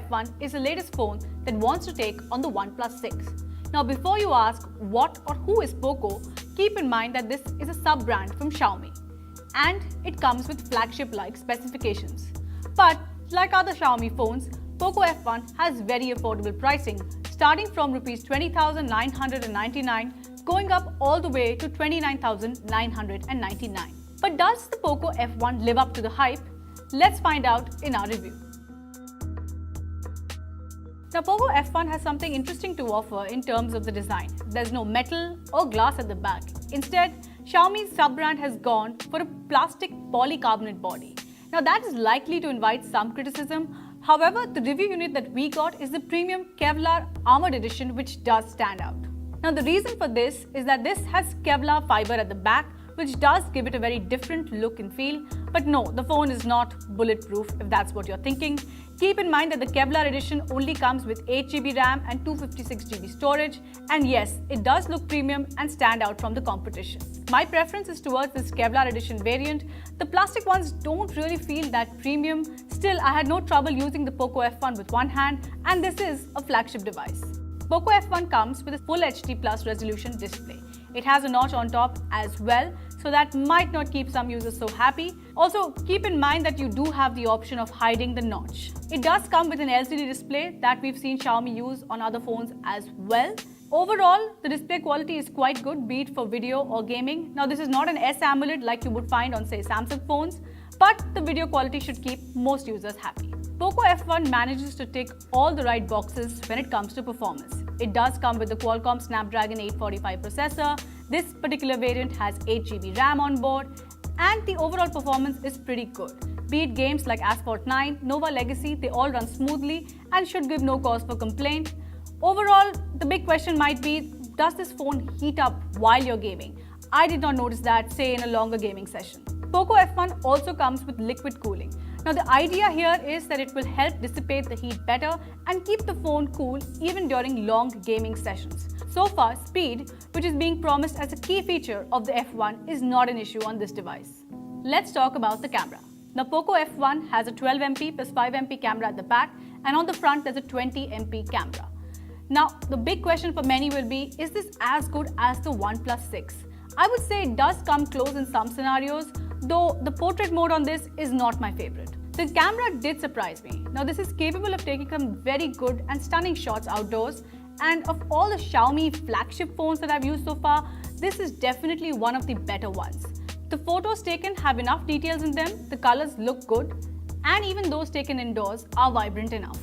F1 is the latest phone that wants to take on the OnePlus 6. Now before you ask what or who is POCO, keep in mind that this is a sub-brand from Xiaomi and it comes with flagship-like specifications. But like other Xiaomi phones, POCO F1 has very affordable pricing starting from Rs 20,999 going up all the way to 29,999. But does the POCO F1 live up to the hype? Let's find out in our review. Now POCO F1 has something interesting to offer in terms of the design. There's no metal or glass at the back. Instead, Xiaomi's sub-brand has gone for a plastic polycarbonate body. Now that is likely to invite some criticism. However, the review unit that we got is the premium Kevlar Armored Edition, which does stand out. Now the reason for this is that this has Kevlar fiber at the back, which does give it a very different look and feel. But no, the phone is not bulletproof if that's what you're thinking. Keep in mind that the Kevlar edition only comes with 8GB RAM and 256GB storage. And yes, it does look premium and stand out from the competition. My preference is towards this Kevlar edition variant. The plastic ones don't really feel that premium. Still, I had no trouble using the POCO F1 with one hand, and this is a flagship device. POCO F1 comes with a Full HD Plus resolution display. It has a notch on top as well, so that might not keep some users so happy. Also, keep in mind that you do have the option of hiding the notch. It does come with an LCD display that we've seen Xiaomi use on other phones as well. Overall, the display quality is quite good, be it for video or gaming. Now, this is not an S AMOLED like you would find on, say, Samsung phones, but the video quality should keep most users happy. POCO F1 manages to tick all the right boxes when it comes to performance. It does come with the Qualcomm Snapdragon 845 processor. This particular variant has 8GB RAM on board, and the overall performance is pretty good. Be it games like Asphalt 9, Nova Legacy, they all run smoothly and should give no cause for complaint. Overall, the big question might be, does this phone heat up while you're gaming? I did not notice that, say, in a longer gaming session. POCO F1 also comes with liquid cooling. Now the idea here is that it will help dissipate the heat better and keep the phone cool even during long gaming sessions. So far, speed, which is being promised as a key feature of the F1, is not an issue on this device. Let's talk about the camera. The POCO F1 has a 12MP plus 5MP camera at the back, and on the front there's a 20MP camera. Now the big question for many will be, is this as good as the OnePlus 6? I would say it does come close in some scenarios, though the portrait mode on this is not my favorite. The camera did surprise me. Now this is capable of taking some very good and stunning shots outdoors, and of all the Xiaomi flagship phones that I've used so far, this is definitely one of the better ones. The photos taken have enough details in them, the colors look good, and even those taken indoors are vibrant enough.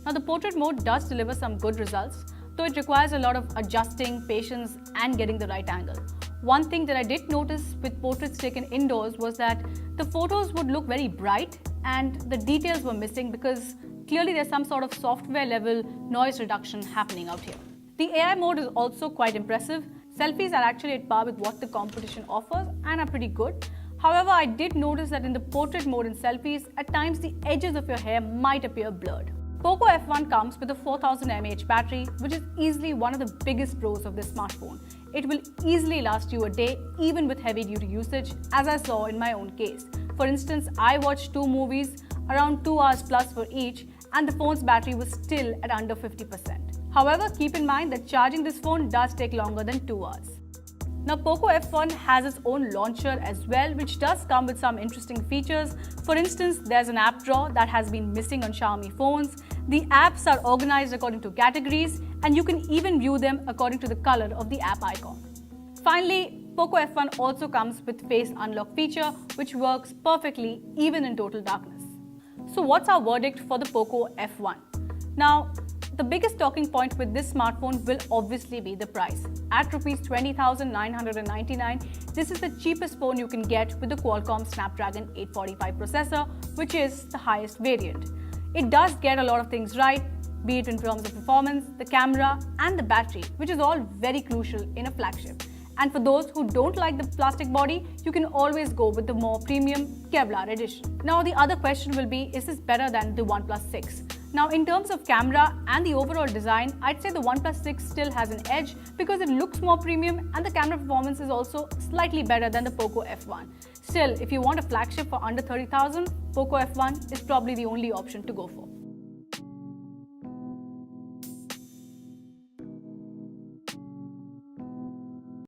Now the portrait mode does deliver some good results, though it requires a lot of adjusting, patience, and getting the right angle. One thing that I did notice with portraits taken indoors was that the photos would look very bright and the details were missing because clearly there's some sort of software level noise reduction happening out here. The AI mode is also quite impressive. Selfies are actually at par with what the competition offers and are pretty good. However, I did notice that in the portrait mode in selfies, at times the edges of your hair might appear blurred. POCO F1 comes with a 4000 mAh battery, which is easily one of the biggest pros of this smartphone. It will easily last you a day even with heavy duty usage, as I saw in my own case. For instance, I watched 2 movies around 2 hours plus for each, and the phone's battery was still at under 50%. However, keep in mind that charging this phone does take longer than 2 hours. Now POCO F1 has its own launcher as well, which does come with some interesting features. For instance, there's an app drawer that has been missing on Xiaomi phones. The apps are organized according to categories, and you can even view them according to the color of the app icon. Finally, POCO F1 also comes with face unlock feature, which works perfectly even in total darkness. So what's our verdict for the POCO F1? Now, the biggest talking point with this smartphone will obviously be the price. At Rs 20,999, this is the cheapest phone you can get with the Qualcomm Snapdragon 845 processor, which is the highest variant. It does get a lot of things right, be it in terms of performance, the camera, and the battery, which is all very crucial in a flagship. And for those who don't like the plastic body, you can always go with the more premium Kevlar edition. Now the other question will be, is this better than the OnePlus 6? Now in terms of camera and the overall design, I'd say the OnePlus 6 still has an edge because it looks more premium and the camera performance is also slightly better than the POCO F1. Still, if you want a flagship for under 30,000, POCO F1 is probably the only option to go for.